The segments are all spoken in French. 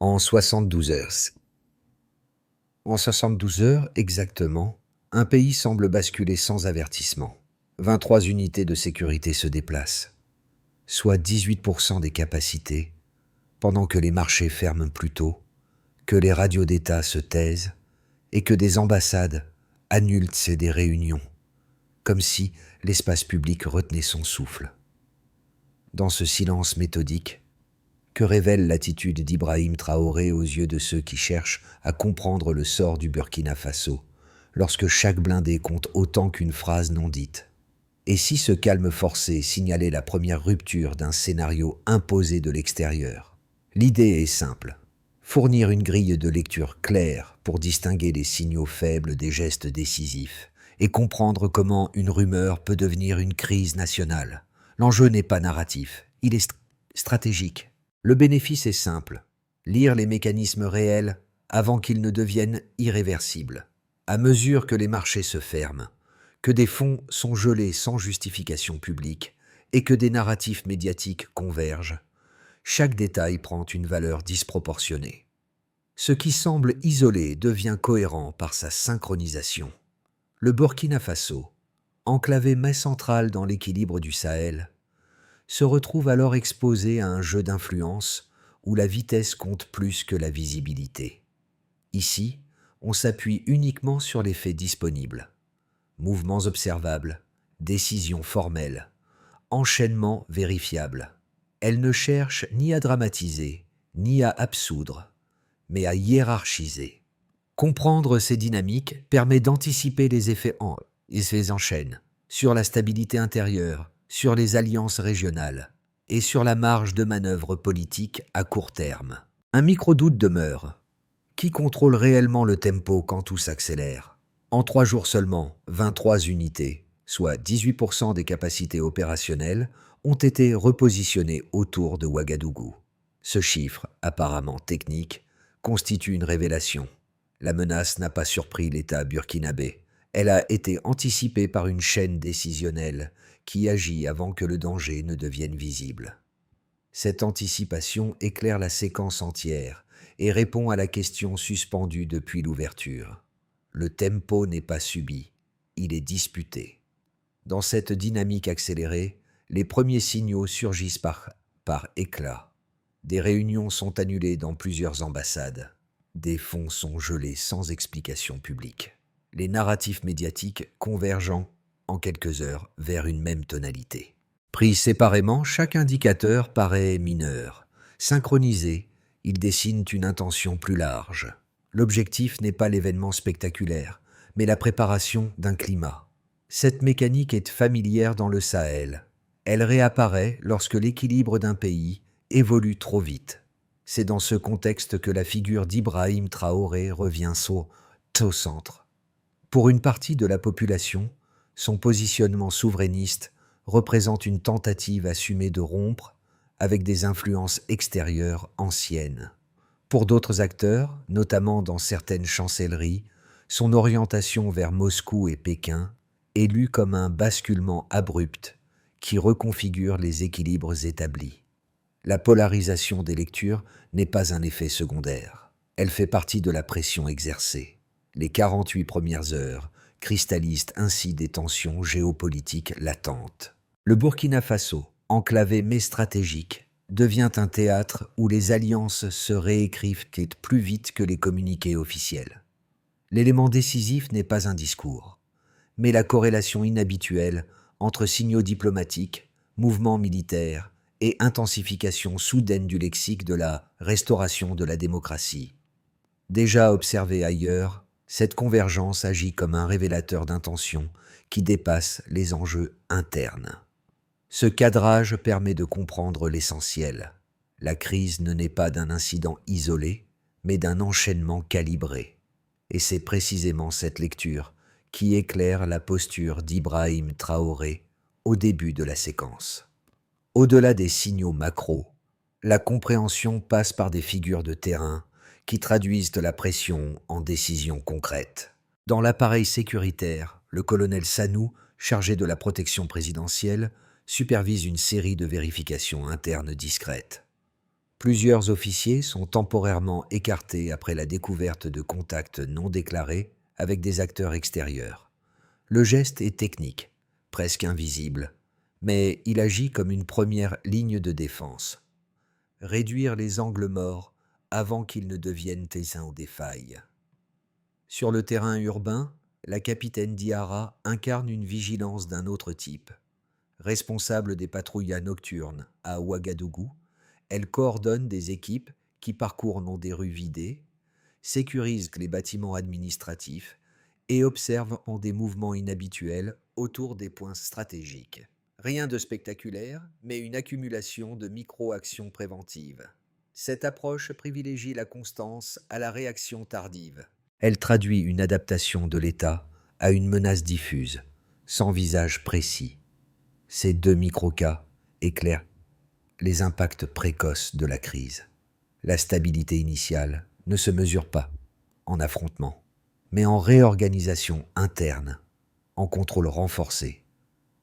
En 72 heures. En 72 heures exactement, un pays semble basculer sans avertissement. 23 unités de sécurité se déplacent, soit 18% des capacités, pendant que les marchés ferment plus tôt, que les radios d'État se taisent et que des ambassades annulent des réunions, comme si l'espace public retenait son souffle. Dans ce silence méthodique, que révèle l'attitude d'Ibrahim Traoré aux yeux de ceux qui cherchent à comprendre le sort du Burkina Faso, lorsque chaque blindé compte autant qu'une phrase non dite? Et si ce calme forcé signalait la première rupture d'un scénario imposé de l'extérieur? L'idée est simple: fournir une grille de lecture claire pour distinguer les signaux faibles des gestes décisifs et comprendre comment une rumeur peut devenir une crise nationale. L'enjeu n'est pas narratif, il est stratégique. Le bénéfice est simple: lire les mécanismes réels avant qu'ils ne deviennent irréversibles. À mesure que les marchés se ferment, que des fonds sont gelés sans justification publique et que des narratifs médiatiques convergent, chaque détail prend une valeur disproportionnée. Ce qui semble isolé devient cohérent par sa synchronisation. Le Burkina Faso, enclavé mais central dans l'équilibre du Sahel, se retrouve alors exposé à un jeu d'influence où la vitesse compte plus que la visibilité. Ici, on s'appuie uniquement sur les faits disponibles. Mouvements observables, décisions formelles, enchaînements vérifiables. Elle ne cherche ni à dramatiser, ni à absoudre, mais à hiérarchiser. Comprendre ces dynamiques permet d'anticiper les effets en chaîne, sur la stabilité intérieure, sur les alliances régionales et sur la marge de manœuvre politique à court terme. Un micro-doute demeure. Qui contrôle réellement le tempo quand tout s'accélère? En 3 jours seulement, 23 unités, soit 18% des capacités opérationnelles, ont été repositionnées autour de Ouagadougou. Ce chiffre, apparemment technique, constitue une révélation. La menace n'a pas surpris l'État burkinabé. Elle a été anticipée par une chaîne décisionnelle qui agit avant que le danger ne devienne visible. Cette anticipation éclaire la séquence entière et répond à la question suspendue depuis l'ouverture. Le tempo n'est pas subi, il est disputé. Dans cette dynamique accélérée, les premiers signaux surgissent par éclats. Des réunions sont annulées dans plusieurs ambassades. Des fonds sont gelés sans explication publique. Les narratifs médiatiques convergeant en quelques heures vers une même tonalité. Pris séparément, chaque indicateur paraît mineur. Synchronisé, ils dessinent une intention plus large. L'objectif n'est pas l'événement spectaculaire, mais la préparation d'un climat. Cette mécanique est familière dans le Sahel. Elle réapparaît lorsque l'équilibre d'un pays évolue trop vite. C'est dans ce contexte que la figure d'Ibrahim Traoré revient au centre. Pour une partie de la population, son positionnement souverainiste représente une tentative assumée de rompre avec des influences extérieures anciennes. Pour d'autres acteurs, notamment dans certaines chancelleries, son orientation vers Moscou et Pékin est lue comme un basculement abrupt qui reconfigure les équilibres établis. La polarisation des lectures n'est pas un effet secondaire. Elle fait partie de la pression exercée. Les 48 premières heures cristallisent ainsi des tensions géopolitiques latentes. Le Burkina Faso, enclavé mais stratégique, devient un théâtre où les alliances se réécrivent plus vite que les communiqués officiels. L'élément décisif n'est pas un discours, mais la corrélation inhabituelle entre signaux diplomatiques, mouvements militaires et intensification soudaine du lexique de la restauration de la démocratie. Déjà observée ailleurs, cette convergence agit comme un révélateur d'intentions qui dépassent les enjeux internes. Ce cadrage permet de comprendre l'essentiel. La crise ne naît pas d'un incident isolé, mais d'un enchaînement calibré. Et c'est précisément cette lecture qui éclaire la posture d'Ibrahim Traoré au début de la séquence. Au-delà des signaux macro, la compréhension passe par des figures de terrain qui traduisent de la pression en décisions concrètes. Dans l'appareil sécuritaire, le colonel Sanou, chargé de la protection présidentielle, supervise une série de vérifications internes discrètes. Plusieurs officiers sont temporairement écartés après la découverte de contacts non déclarés avec des acteurs extérieurs. Le geste est technique, presque invisible, mais il agit comme une première ligne de défense. Réduire les angles morts avant qu'ils ne deviennent éteints ou des failles. Sur le terrain urbain, la capitaine Diarra incarne une vigilance d'un autre type. Responsable des patrouilles nocturnes à Ouagadougou, elle coordonne des équipes qui parcourent des rues vidées, sécurise les bâtiments administratifs et observe des mouvements inhabituels autour des points stratégiques. Rien de spectaculaire, mais une accumulation de micro-actions préventives. Cette approche privilégie la constance à la réaction tardive. Elle traduit une adaptation de l'État à une menace diffuse, sans visage précis. Ces deux micro-cas éclairent les impacts précoces de la crise. La stabilité initiale ne se mesure pas en affrontement, mais en réorganisation interne, en contrôle renforcé,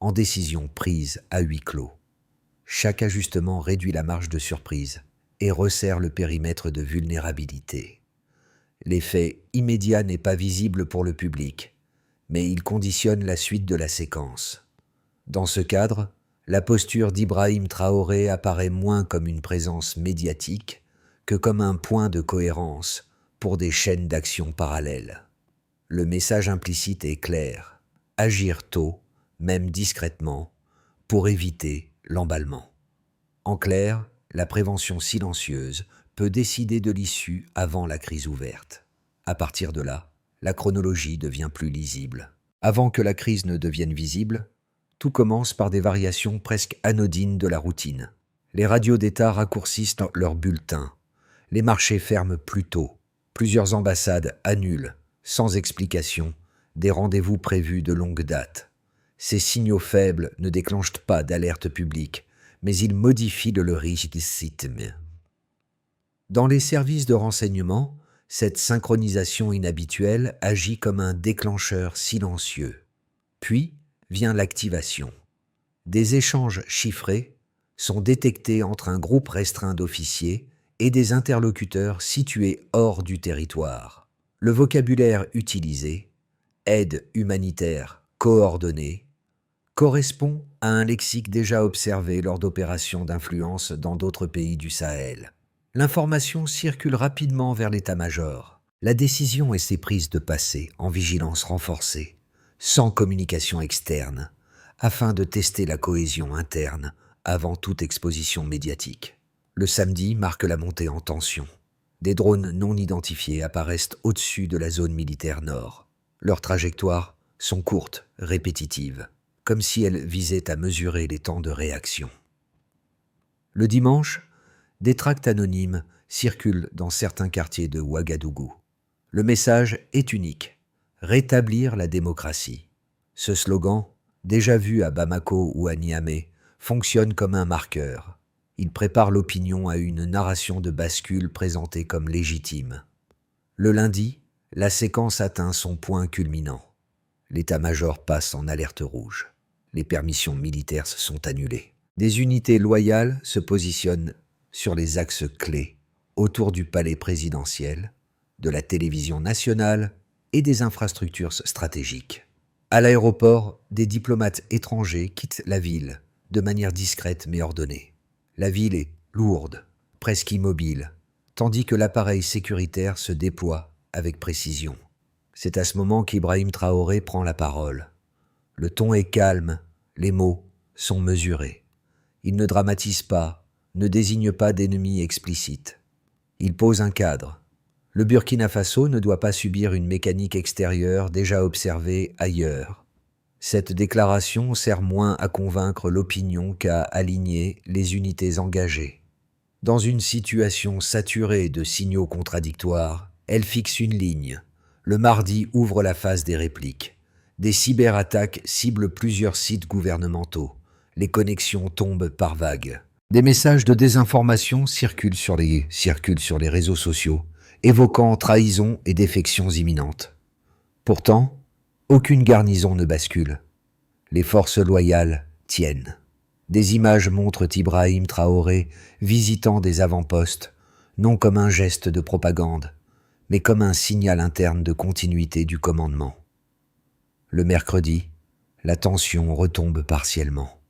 en décision prise à huis clos. Chaque ajustement réduit la marge de surprise et resserre le périmètre de vulnérabilité. L'effet immédiat n'est pas visible pour le public, mais il conditionne la suite de la séquence. Dans ce cadre, la posture d'Ibrahim Traoré apparaît moins comme une présence médiatique que comme un point de cohérence pour des chaînes d'action parallèles. Le message implicite est clair: agir tôt, même discrètement, pour éviter l'emballement. En clair, la prévention silencieuse peut décider de l'issue avant la crise ouverte. À partir de là, la chronologie devient plus lisible. Avant que la crise ne devienne visible, tout commence par des variations presque anodines de la routine. Les radios d'État raccourcissent leurs bulletins. Les marchés ferment plus tôt. Plusieurs ambassades annulent, sans explication, des rendez-vous prévus de longue date. Ces signaux faibles ne déclenchent pas d'alerte publique, mais ils modifient le rythme. Dans les services de renseignement, cette synchronisation inhabituelle agit comme un déclencheur silencieux. Puis vient l'activation. Des échanges chiffrés sont détectés entre un groupe restreint d'officiers et des interlocuteurs situés hors du territoire. Le vocabulaire utilisé, aide humanitaire coordonnée, correspond à un lexique déjà observé lors d'opérations d'influence dans d'autres pays du Sahel. L'information circule rapidement vers l'état-major. La décision est prise de passer en vigilance renforcée, sans communication externe, afin de tester la cohésion interne avant toute exposition médiatique. Le samedi marque la montée en tension. Des drones non identifiés apparaissent au-dessus de la zone militaire nord. Leurs trajectoires sont courtes, répétitives, comme si elles visaient à mesurer les temps de réaction. Le dimanche, des tracts anonymes circulent dans certains quartiers de Ouagadougou. Le message est unique: rétablir la démocratie. Ce slogan, déjà vu à Bamako ou à Niamey, fonctionne comme un marqueur. Il prépare l'opinion à une narration de bascule présentée comme légitime. Le lundi, la séquence atteint son point culminant. L'état-major passe en alerte rouge. Les permissions militaires sont annulées. Des unités loyales se positionnent sur les axes clés, autour du palais présidentiel, de la télévision nationale et des infrastructures stratégiques. À l'aéroport, des diplomates étrangers quittent la ville, de manière discrète mais ordonnée. La ville est lourde, presque immobile, tandis que l'appareil sécuritaire se déploie avec précision. C'est à ce moment qu'Ibrahim Traoré prend la parole. Le ton est calme, les mots sont mesurés. Il ne dramatise pas, ne désigne pas d'ennemis explicites. Il pose un cadre. Le Burkina Faso ne doit pas subir une mécanique extérieure déjà observée ailleurs. Cette déclaration sert moins à convaincre l'opinion qu'à aligner les unités engagées. Dans une situation saturée de signaux contradictoires, elle fixe une ligne. Le mardi ouvre la phase des répliques. Des cyberattaques ciblent plusieurs sites gouvernementaux. Les connexions tombent par vagues. Des messages de désinformation circulent sur les réseaux sociaux, évoquant trahison et défections imminentes. Pourtant, aucune garnison ne bascule. Les forces loyales tiennent. Des images montrent Ibrahim Traoré visitant des avant-postes, non comme un geste de propagande, mais comme un signal interne de continuité du commandement. Le mercredi, la tension retombe partiellement.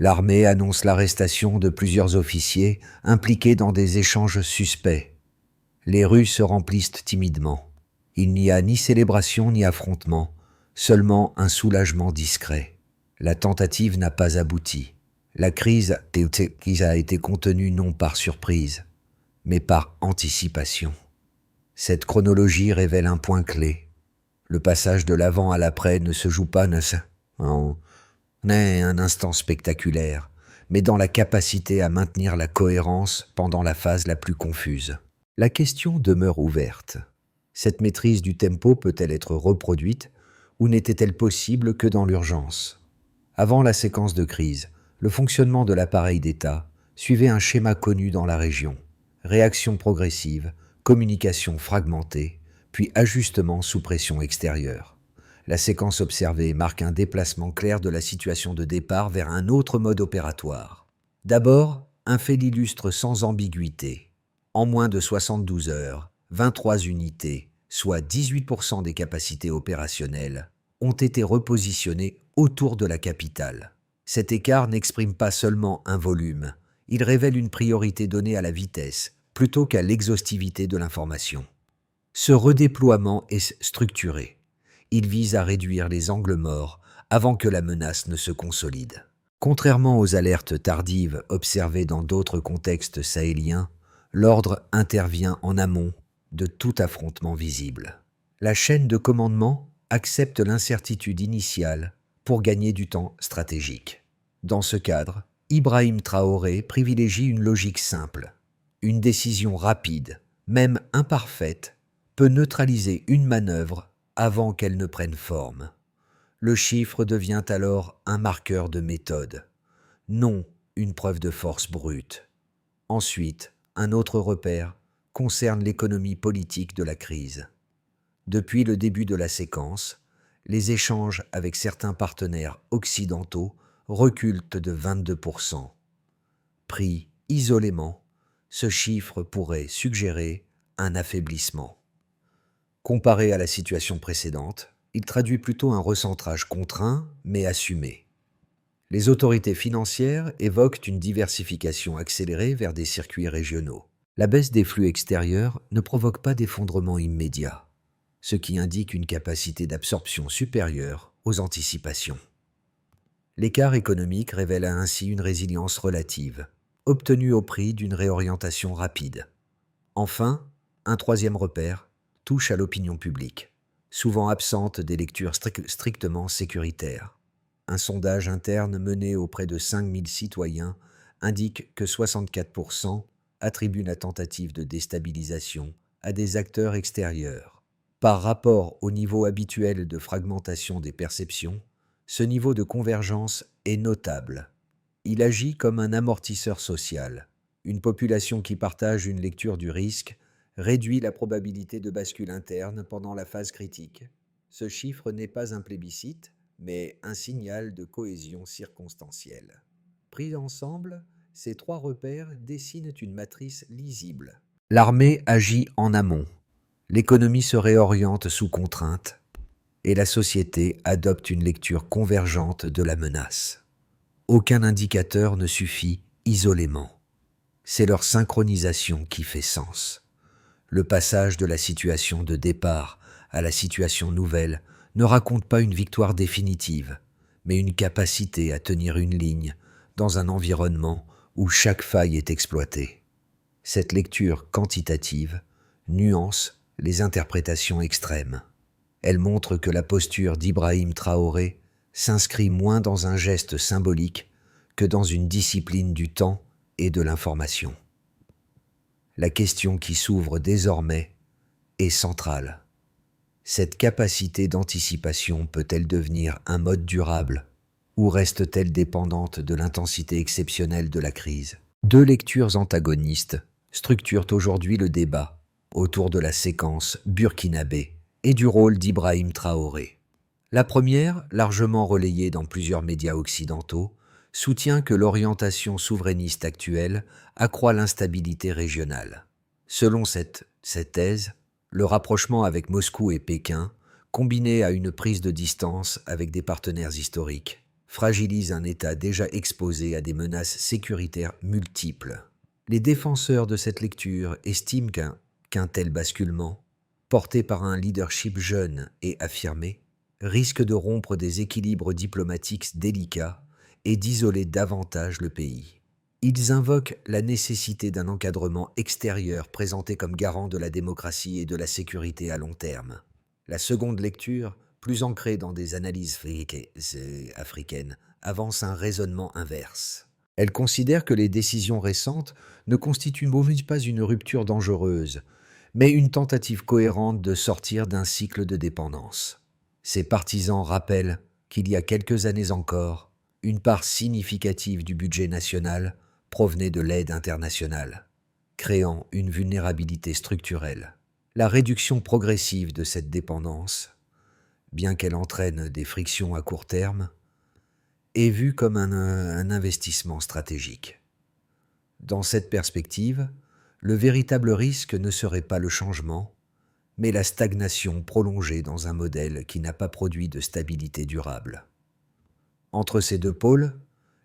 L'armée annonce l'arrestation de plusieurs officiers impliqués dans des échanges suspects. Les rues se remplissent timidement. Il n'y a ni célébration ni affrontement, seulement un soulagement discret. La tentative n'a pas abouti. La crise a été contenue non par surprise, mais par anticipation. Cette chronologie révèle un point clé. Le passage de l'avant à l'après ne se joue pas en un instant spectaculaire, mais dans la capacité à maintenir la cohérence pendant la phase la plus confuse. La question demeure ouverte. Cette maîtrise du tempo peut-elle être reproduite ou n'était-elle possible que dans l'urgence? Avant la séquence de crise, le fonctionnement de l'appareil d'État suivait un schéma connu dans la région. Réaction progressive, communication fragmentée, puis ajustement sous pression extérieure. La séquence observée marque un déplacement clair de la situation de départ vers un autre mode opératoire. D'abord, un fait l'illustre sans ambiguïté. En moins de 72 heures, 23 unités, soit 18% des capacités opérationnelles, ont été repositionnées autour de la capitale. Cet écart n'exprime pas seulement un volume, il révèle une priorité donnée à la vitesse plutôt qu'à l'exhaustivité de l'information. Ce redéploiement est structuré. Il vise à réduire les angles morts avant que la menace ne se consolide. Contrairement aux alertes tardives observées dans d'autres contextes sahéliens, l'ordre intervient en amont de tout affrontement visible. La chaîne de commandement accepte l'incertitude initiale pour gagner du temps stratégique. Dans ce cadre, Ibrahim Traoré privilégie une logique simple. Une décision rapide, même imparfaite, peut neutraliser une manœuvre avant qu'elle ne prenne forme. Le chiffre devient alors un marqueur de méthode, non une preuve de force brute. Ensuite, un autre repère concerne l'économie politique de la crise. Depuis le début de la séquence, les échanges avec certains partenaires occidentaux reculent de 22%. Pris isolément, ce chiffre pourrait suggérer un affaiblissement. Comparé à la situation précédente, il traduit plutôt un recentrage contraint mais assumé. Les autorités financières évoquent une diversification accélérée vers des circuits régionaux. La baisse des flux extérieurs ne provoque pas d'effondrement immédiat, ce qui indique une capacité d'absorption supérieure aux anticipations. L'écart économique révèle ainsi une résilience relative, obtenue au prix d'une réorientation rapide. Enfin, un troisième repère touche à l'opinion publique, souvent absente des lectures strictement sécuritaires. Un sondage interne mené auprès de 5000 citoyens indique que 64% attribuent la tentative de déstabilisation à des acteurs extérieurs. Par rapport au niveau habituel de fragmentation des perceptions, ce niveau de convergence est notable. Il agit comme un amortisseur social. Une population qui partage une lecture du risque réduit la probabilité de bascule interne pendant la phase critique. Ce chiffre n'est pas un plébiscite, mais un signal de cohésion circonstancielle. Pris ensemble, ces trois repères dessinent une matrice lisible. L'armée agit en amont, l'économie se réoriente sous contrainte, et la société adopte une lecture convergente de la menace. Aucun indicateur ne suffit isolément. C'est leur synchronisation qui fait sens. Le passage de la situation de départ à la situation nouvelle ne raconte pas une victoire définitive, mais une capacité à tenir une ligne dans un environnement où chaque faille est exploitée. Cette lecture quantitative nuance les interprétations extrêmes. Elle montre que la posture d'Ibrahim Traoré s'inscrit moins dans un geste symbolique que dans une discipline du temps et de l'information. La question qui s'ouvre désormais est centrale. Cette capacité d'anticipation peut-elle devenir un mode durable ou reste-t-elle dépendante de l'intensité exceptionnelle de la crise? Deux lectures antagonistes structurent aujourd'hui le débat autour de la séquence burkinabé et du rôle d'Ibrahim Traoré. La première, largement relayée dans plusieurs médias occidentaux, soutient que l'orientation souverainiste actuelle accroît l'instabilité régionale. Selon cette thèse, le rapprochement avec Moscou et Pékin, combiné à une prise de distance avec des partenaires historiques, fragilise un État déjà exposé à des menaces sécuritaires multiples. Les défenseurs de cette lecture estiment qu'un tel basculement, porté par un leadership jeune et affirmé, risque de rompre des équilibres diplomatiques délicats et d'isoler davantage le pays. Ils invoquent la nécessité d'un encadrement extérieur présenté comme garant de la démocratie et de la sécurité à long terme. La seconde lecture, plus ancrée dans des analyses africaines, avance un raisonnement inverse. Elle considère que les décisions récentes ne constituent pas une rupture dangereuse, mais une tentative cohérente de sortir d'un cycle de dépendance. Ses partisans rappellent qu'il y a quelques années encore, une part significative du budget national provenait de l'aide internationale, créant une vulnérabilité structurelle. La réduction progressive de cette dépendance, bien qu'elle entraîne des frictions à court terme, est vue comme un investissement stratégique. Dans cette perspective, le véritable risque ne serait pas le changement, mais la stagnation prolongée dans un modèle qui n'a pas produit de stabilité durable. Entre ces deux pôles,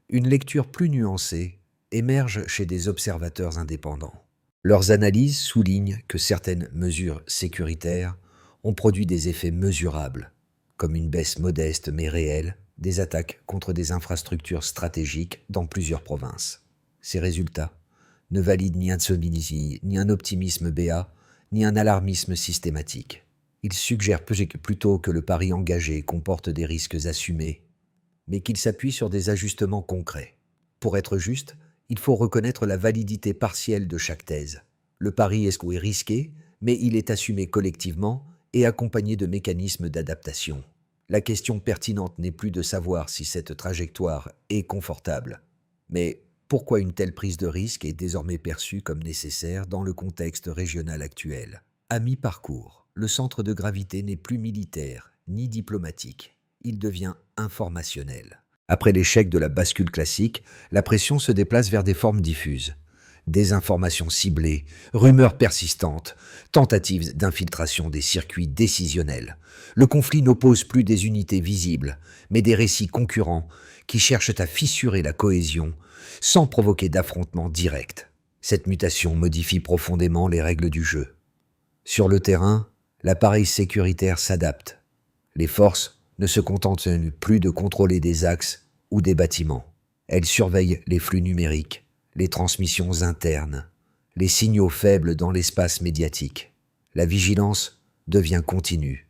une lecture plus nuancée émerge chez des observateurs indépendants. Leurs analyses soulignent que certaines mesures sécuritaires ont produit des effets mesurables, comme une baisse modeste mais réelle des attaques contre des infrastructures stratégiques dans plusieurs provinces. Ces résultats ne valident ni un optimisme béat, ni un alarmisme systématique. Ils suggèrent plutôt que le pari engagé comporte des risques assumés, mais qu'il s'appuie sur des ajustements concrets. Pour être juste, il faut reconnaître la validité partielle de chaque thèse. Le pari est risqué, mais il est assumé collectivement et accompagné de mécanismes d'adaptation. La question pertinente n'est plus de savoir si cette trajectoire est confortable, mais pourquoi une telle prise de risque est désormais perçue comme nécessaire dans le contexte régional actuel. À mi-parcours, le centre de gravité n'est plus militaire ni diplomatique, il devient informationnel. Après l'échec de la bascule classique, la pression se déplace vers des formes diffuses. Désinformation ciblée, rumeurs persistantes, tentatives d'infiltration des circuits décisionnels. Le conflit n'oppose plus des unités visibles, mais des récits concurrents qui cherchent à fissurer la cohésion sans provoquer d'affrontement direct. Cette mutation modifie profondément les règles du jeu. Sur le terrain, l'appareil sécuritaire s'adapte. Les forces ne se contentent plus de contrôler des axes ou des bâtiments. Elles surveillent les flux numériques, les transmissions internes, les signaux faibles dans l'espace médiatique. La vigilance devient continue,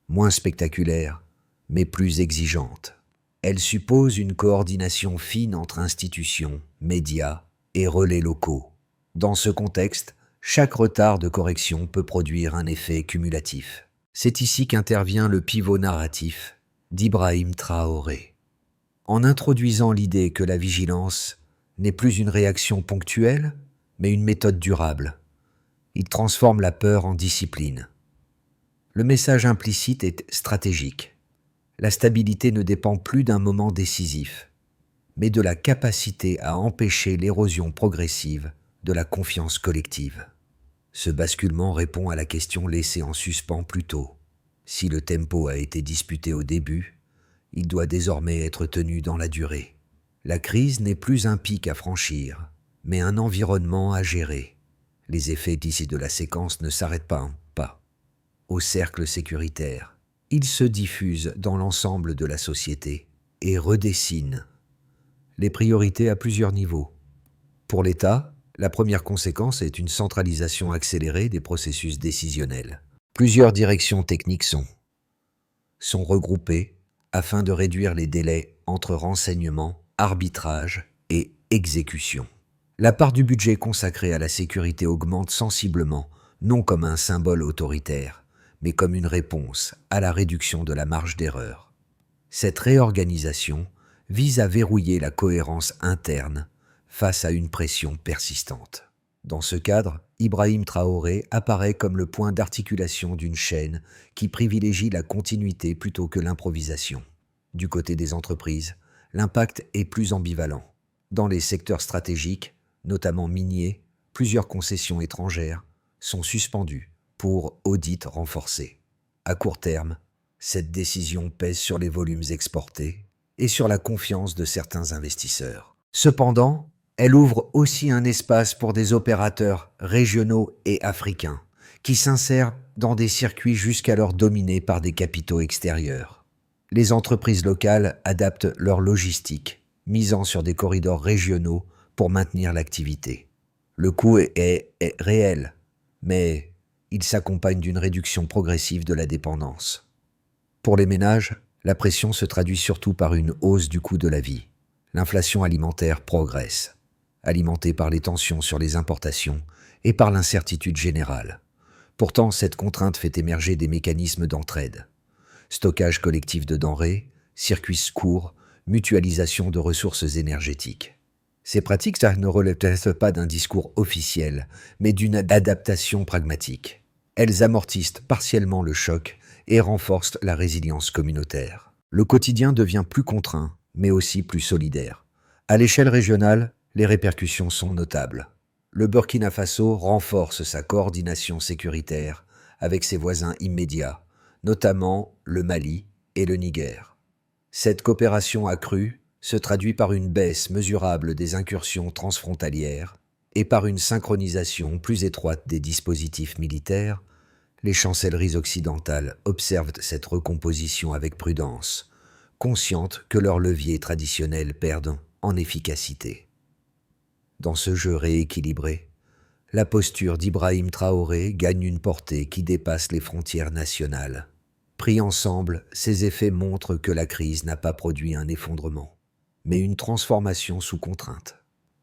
moins spectaculaire, mais plus exigeante. Elle suppose une coordination fine entre institutions, médias et relais locaux. Dans ce contexte, chaque retard de correction peut produire un effet cumulatif. C'est ici qu'intervient le pivot narratif d'Ibrahim Traoré. En introduisant l'idée que la vigilance n'est plus une réaction ponctuelle, mais une méthode durable, il transforme la peur en discipline. Le message implicite est stratégique. La stabilité ne dépend plus d'un moment décisif, mais de la capacité à empêcher l'érosion progressive de la confiance collective. Ce basculement répond à la question laissée en suspens plus tôt. Si le tempo a été disputé au début, il doit désormais être tenu dans la durée. La crise n'est plus un pic à franchir, mais un environnement à gérer. Les effets d'ici de la séquence ne s'arrêtent pas au cercle sécuritaire. Ils se diffusent dans l'ensemble de la société et redessinent les priorités à plusieurs niveaux. Pour l'État, la première conséquence est une centralisation accélérée des processus décisionnels. Plusieurs directions techniques sont regroupées afin de réduire les délais entre renseignement, arbitrage et exécution. La part du budget consacrée à la sécurité augmente sensiblement, non comme un symbole autoritaire, mais comme une réponse à la réduction de la marge d'erreur. Cette réorganisation vise à verrouiller la cohérence interne face à une pression persistante. Dans ce cadre, Ibrahim Traoré apparaît comme le point d'articulation d'une chaîne qui privilégie la continuité plutôt que l'improvisation. Du côté des entreprises, l'impact est plus ambivalent. Dans les secteurs stratégiques, notamment miniers, plusieurs concessions étrangères sont suspendues pour audits renforcés. À court terme, cette décision pèse sur les volumes exportés et sur la confiance de certains investisseurs. Cependant, elle ouvre aussi un espace pour des opérateurs régionaux et africains qui s'insèrent dans des circuits jusqu'alors dominés par des capitaux extérieurs. Les entreprises locales adaptent leur logistique, misant sur des corridors régionaux pour maintenir l'activité. Le coût est réel, mais il s'accompagne d'une réduction progressive de la dépendance. Pour les ménages, la pression se traduit surtout par une hausse du coût de la vie. L'inflation alimentaire progresse, alimentée par les tensions sur les importations et par l'incertitude générale. Pourtant, cette contrainte fait émerger des mécanismes d'entraide. Stockage collectif de denrées, circuits courts, mutualisation de ressources énergétiques. Ces pratiques ne relèvent pas d'un discours officiel, mais d'une adaptation pragmatique. Elles amortissent partiellement le choc et renforcent la résilience communautaire. Le quotidien devient plus contraint, mais aussi plus solidaire. À l'échelle régionale, les répercussions sont notables. Le Burkina Faso renforce sa coordination sécuritaire avec ses voisins immédiats, notamment le Mali et le Niger. Cette coopération accrue se traduit par une baisse mesurable des incursions transfrontalières et par une synchronisation plus étroite des dispositifs militaires. Les chancelleries occidentales observent cette recomposition avec prudence, conscientes que leurs leviers traditionnels perdent en efficacité. Dans ce jeu rééquilibré, la posture d'Ibrahim Traoré gagne une portée qui dépasse les frontières nationales. Pris ensemble, ces effets montrent que la crise n'a pas produit un effondrement, mais une transformation sous contrainte.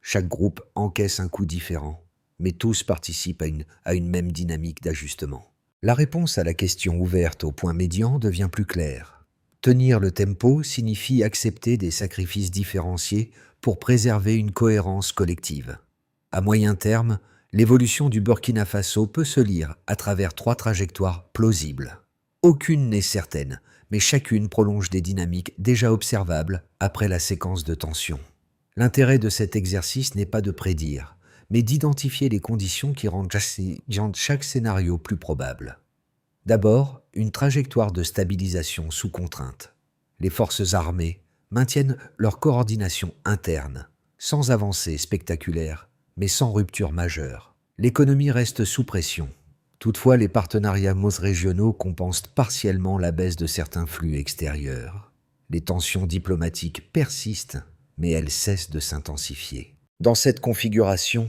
Chaque groupe encaisse un coup différent, mais tous participent à une même dynamique d'ajustement. La réponse à la question ouverte au point médian devient plus claire. Tenir le tempo signifie accepter des sacrifices différenciés pour préserver une cohérence collective. À moyen terme, l'évolution du Burkina Faso peut se lire à travers 3 trajectoires plausibles. Aucune n'est certaine, mais chacune prolonge des dynamiques déjà observables après la séquence de tension. L'intérêt de cet exercice n'est pas de prédire, mais d'identifier les conditions qui rendent chaque scénario plus probable. D'abord, une trajectoire de stabilisation sous contrainte. Les forces armées maintiennent leur coordination interne, sans avancée spectaculaire, mais sans rupture majeure. L'économie reste sous pression. Toutefois, les partenariats régionaux compensent partiellement la baisse de certains flux extérieurs. Les tensions diplomatiques persistent, mais elles cessent de s'intensifier. Dans cette configuration,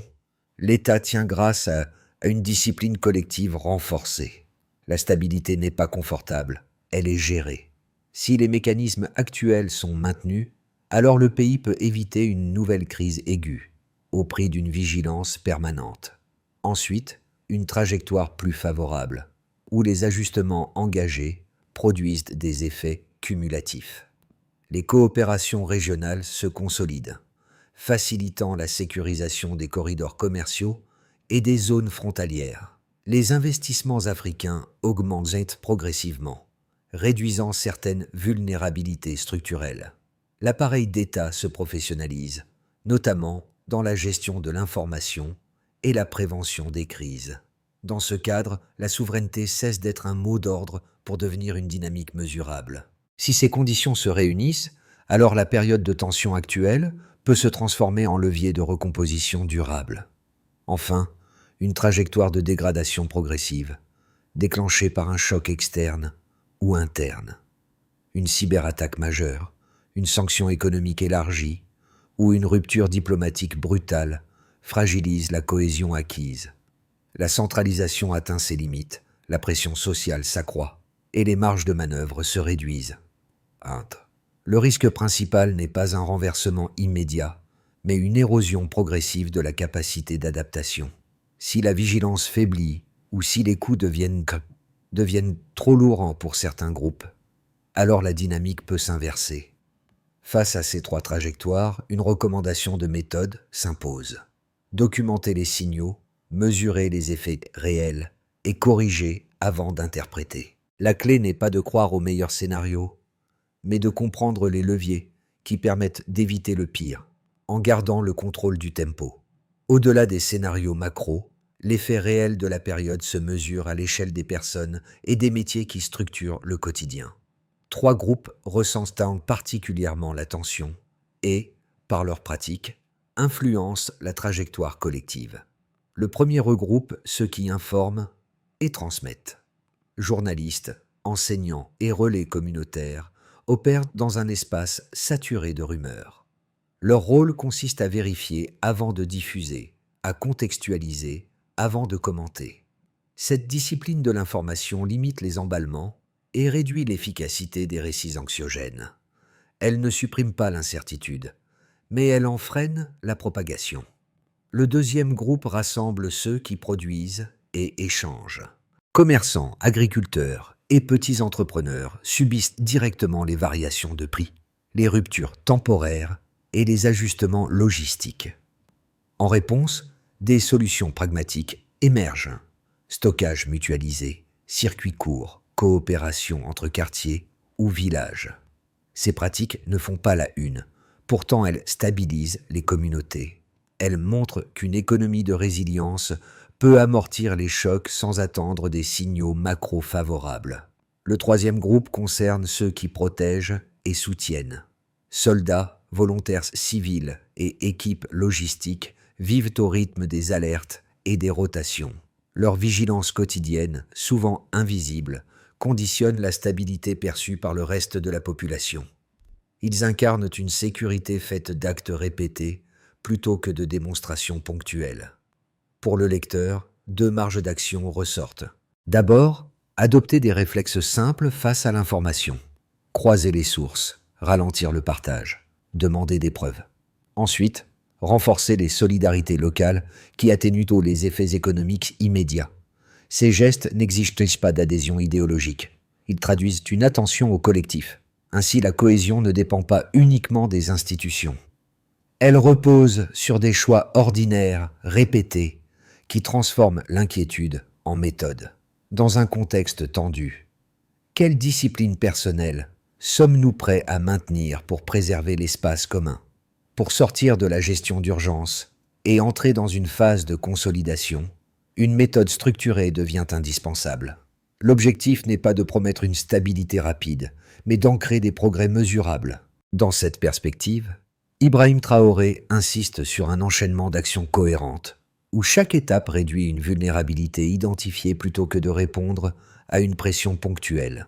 l'État tient grâce à une discipline collective renforcée. La stabilité n'est pas confortable, elle est gérée. Si les mécanismes actuels sont maintenus, alors le pays peut éviter une nouvelle crise aiguë, au prix d'une vigilance permanente. Ensuite, une trajectoire plus favorable, où les ajustements engagés produisent des effets cumulatifs. Les coopérations régionales se consolident, facilitant la sécurisation des corridors commerciaux et des zones frontalières. Les investissements africains augmentent progressivement, réduisant certaines vulnérabilités structurelles. L'appareil d'État se professionnalise, notamment dans la gestion de l'information et la prévention des crises. Dans ce cadre, la souveraineté cesse d'être un mot d'ordre pour devenir une dynamique mesurable. Si ces conditions se réunissent, alors la période de tension actuelle peut se transformer en levier de recomposition durable. Enfin, une trajectoire de dégradation progressive, déclenchée par un choc externe ou interne. Une cyberattaque majeure, une sanction économique élargie ou une rupture diplomatique brutale fragilise la cohésion acquise. La centralisation atteint ses limites, la pression sociale s'accroît et les marges de manœuvre se réduisent. Le risque principal n'est pas un renversement immédiat, mais une érosion progressive de la capacité d'adaptation. Si la vigilance faiblit ou si les coûts deviennent trop lourds pour certains groupes, alors la dynamique peut s'inverser. Face à ces 3 trajectoires, une recommandation de méthode s'impose. Documenter les signaux, mesurer les effets réels et corriger avant d'interpréter. La clé n'est pas de croire au meilleur scénario, mais de comprendre les leviers qui permettent d'éviter le pire, en gardant le contrôle du tempo. Au-delà des scénarios macro, l'effet réel de la période se mesure à l'échelle des personnes et des métiers qui structurent le quotidien. 3 groupes ressentent particulièrement la tension et, par leur pratique, influencent la trajectoire collective. Le premier regroupe ceux qui informent et transmettent. Journalistes, enseignants et relais communautaires opèrent dans un espace saturé de rumeurs. Leur rôle consiste à vérifier avant de diffuser, à contextualiser avant de commenter. Cette discipline de l'information limite les emballements et réduit l'efficacité des récits anxiogènes. Elle ne supprime pas l'incertitude, mais elle en freine la propagation. Le deuxième groupe rassemble ceux qui produisent et échangent. Commerçants, agriculteurs et petits entrepreneurs subissent directement les variations de prix, les ruptures temporaires et les ajustements logistiques. En réponse, des solutions pragmatiques émergent. Stockage mutualisé, circuits courts, coopération entre quartiers ou villages. Ces pratiques ne font pas la une, pourtant elles stabilisent les communautés. Elles montrent qu'une économie de résilience peut amortir les chocs sans attendre des signaux macro favorables. Le troisième groupe concerne ceux qui protègent et soutiennent. Soldats, volontaires civils et équipes logistiques vivent au rythme des alertes et des rotations. Leur vigilance quotidienne, souvent invisible, conditionne la stabilité perçue par le reste de la population. Ils incarnent une sécurité faite d'actes répétés plutôt que de démonstrations ponctuelles. Pour le lecteur, 2 marges d'action ressortent. D'abord, adopter des réflexes simples face à l'information. Croiser les sources, ralentir le partage, demander des preuves. Ensuite, renforcer les solidarités locales qui atténuent tôt les effets économiques immédiats. Ces gestes n'exigent pas d'adhésion idéologique. Ils traduisent une attention au collectif. Ainsi, la cohésion ne dépend pas uniquement des institutions. Elle repose sur des choix ordinaires, répétés, qui transforment l'inquiétude en méthode. Dans un contexte tendu, quelle discipline personnelle sommes-nous prêts à maintenir pour préserver l'espace commun, pour sortir de la gestion d'urgence et entrer dans une phase de consolidation? Une méthode structurée devient indispensable. L'objectif n'est pas de promettre une stabilité rapide, mais d'ancrer des progrès mesurables. Dans cette perspective, Ibrahim Traoré insiste sur un enchaînement d'actions cohérentes, où chaque étape réduit une vulnérabilité identifiée plutôt que de répondre à une pression ponctuelle.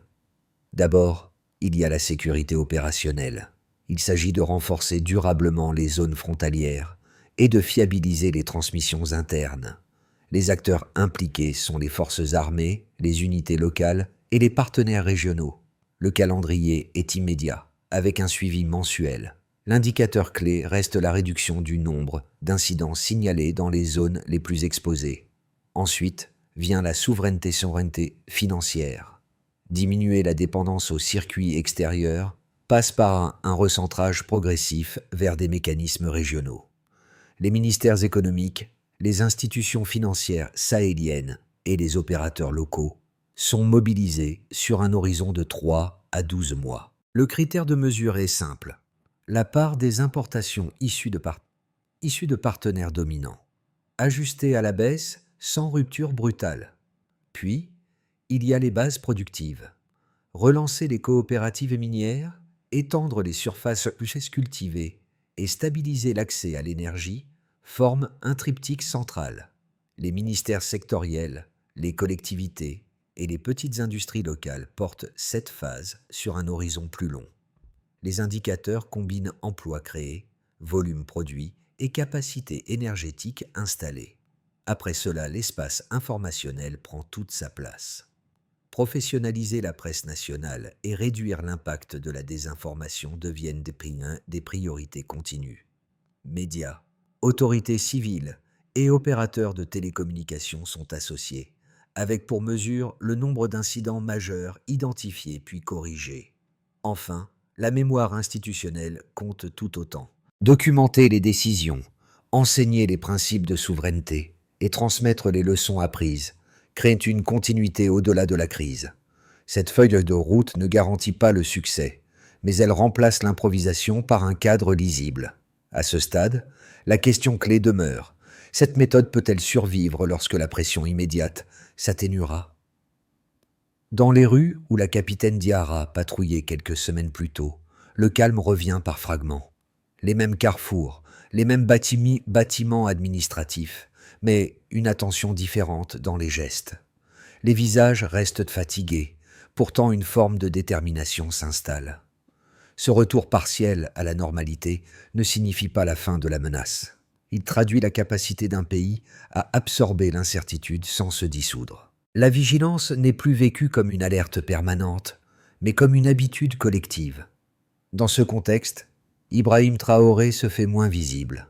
D'abord, il y a la sécurité opérationnelle. Il s'agit de renforcer durablement les zones frontalières et de fiabiliser les transmissions internes. Les acteurs impliqués sont les forces armées, les unités locales et les partenaires régionaux. Le calendrier est immédiat, avec un suivi mensuel. L'indicateur clé reste la réduction du nombre d'incidents signalés dans les zones les plus exposées. Ensuite vient la souveraineté financière. Diminuer la dépendance aux circuits extérieurs passe par un recentrage progressif vers des mécanismes régionaux. Les ministères économiques, les institutions financières sahéliennes et les opérateurs locaux sont mobilisés sur un horizon de 3 à 12 mois. Le critère de mesure est simple. La part des importations issues de partenaires dominants, ajustée à la baisse sans rupture brutale. Puis, il y a les bases productives. Relancer les coopératives minières, étendre les surfaces cultivées et stabiliser l'accès à l'énergie forment un triptyque central. Les ministères sectoriels, les collectivités et les petites industries locales portent cette phase sur un horizon plus long. Les indicateurs combinent emplois créés, volume produit et capacité énergétique installée. Après cela, l'espace informationnel prend toute sa place. Professionnaliser la presse nationale et réduire l'impact de la désinformation deviennent des priorités continues. Médias, autorités civiles et opérateurs de télécommunications sont associés, avec pour mesure le nombre d'incidents majeurs identifiés puis corrigés. Enfin, la mémoire institutionnelle compte tout autant. Documenter les décisions, enseigner les principes de souveraineté et transmettre les leçons apprises créent une continuité au-delà de la crise. Cette feuille de route ne garantit pas le succès, mais elle remplace l'improvisation par un cadre lisible. À ce stade, la question clé demeure. Cette méthode peut-elle survivre lorsque la pression immédiate s'atténuera? Dans les rues où la capitaine Diarra patrouillait quelques semaines plus tôt, le calme revient par fragments. Les mêmes carrefours, les mêmes bâtiments administratifs, mais une attention différente dans les gestes. Les visages restent fatigués, pourtant une forme de détermination s'installe. Ce retour partiel à la normalité ne signifie pas la fin de la menace. Il traduit la capacité d'un pays à absorber l'incertitude sans se dissoudre. La vigilance n'est plus vécue comme une alerte permanente, mais comme une habitude collective. Dans ce contexte, Ibrahim Traoré se fait moins visible.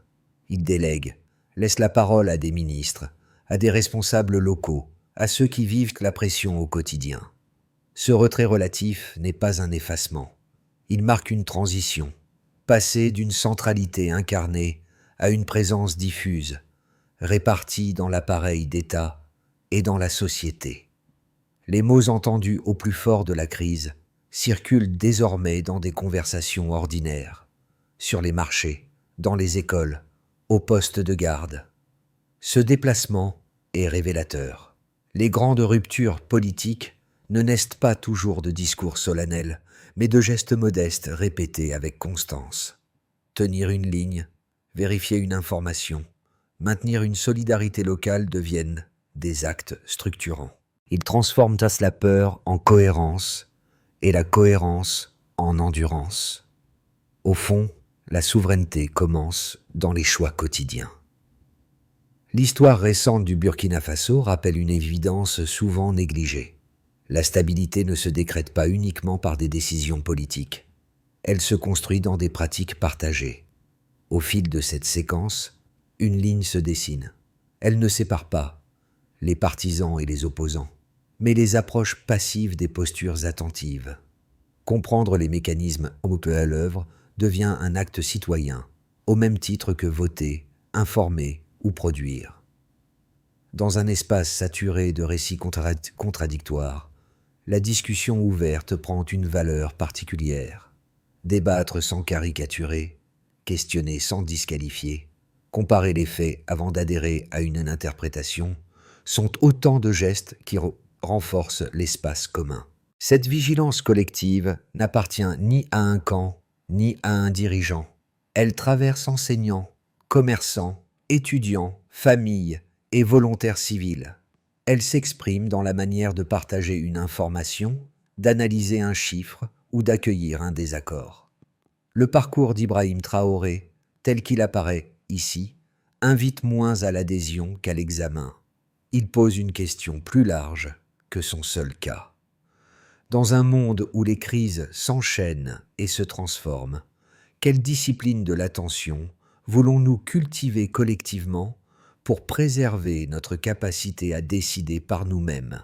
Il délègue, laisse la parole à des ministres, à des responsables locaux, à ceux qui vivent la pression au quotidien. Ce retrait relatif n'est pas un effacement. Il marque une transition, passer d'une centralité incarnée à une présence diffuse, répartie dans l'appareil d'État et dans la société. Les mots entendus au plus fort de la crise circulent désormais dans des conversations ordinaires, sur les marchés, dans les écoles, aux postes de garde. Ce déplacement est révélateur. Les grandes ruptures politiques ne naissent pas toujours de discours solennels, mais de gestes modestes répétés avec constance. Tenir une ligne, vérifier une information, maintenir une solidarité locale deviennent des actes structurants. Ils transforment la peur en cohérence et la cohérence en endurance. Au fond, la souveraineté commence dans les choix quotidiens. L'histoire récente du Burkina Faso rappelle une évidence souvent négligée. La stabilité ne se décrète pas uniquement par des décisions politiques. Elle se construit dans des pratiques partagées. Au fil de cette séquence, une ligne se dessine. Elle ne sépare pas les partisans et les opposants, mais les approches passives des postures attentives. Comprendre les mécanismes à l'œuvre devient un acte citoyen, au même titre que voter, informer ou produire. Dans un espace saturé de récits contradictoires, la discussion ouverte prend une valeur particulière. Débattre sans caricaturer, questionner sans disqualifier, comparer les faits avant d'adhérer à une interprétation, sont autant de gestes qui renforcent l'espace commun. Cette vigilance collective n'appartient ni à un camp, ni à un dirigeant. Elle traverse enseignants, commerçants, étudiants, familles et volontaires civils. Elle s'exprime dans la manière de partager une information, d'analyser un chiffre ou d'accueillir un désaccord. Le parcours d'Ibrahim Traoré, tel qu'il apparaît ici, invite moins à l'adhésion qu'à l'examen. Il pose une question plus large que son seul cas. Dans un monde où les crises s'enchaînent et se transforment, quelle discipline de l'attention voulons-nous cultiver collectivement pour préserver notre capacité à décider par nous-mêmes?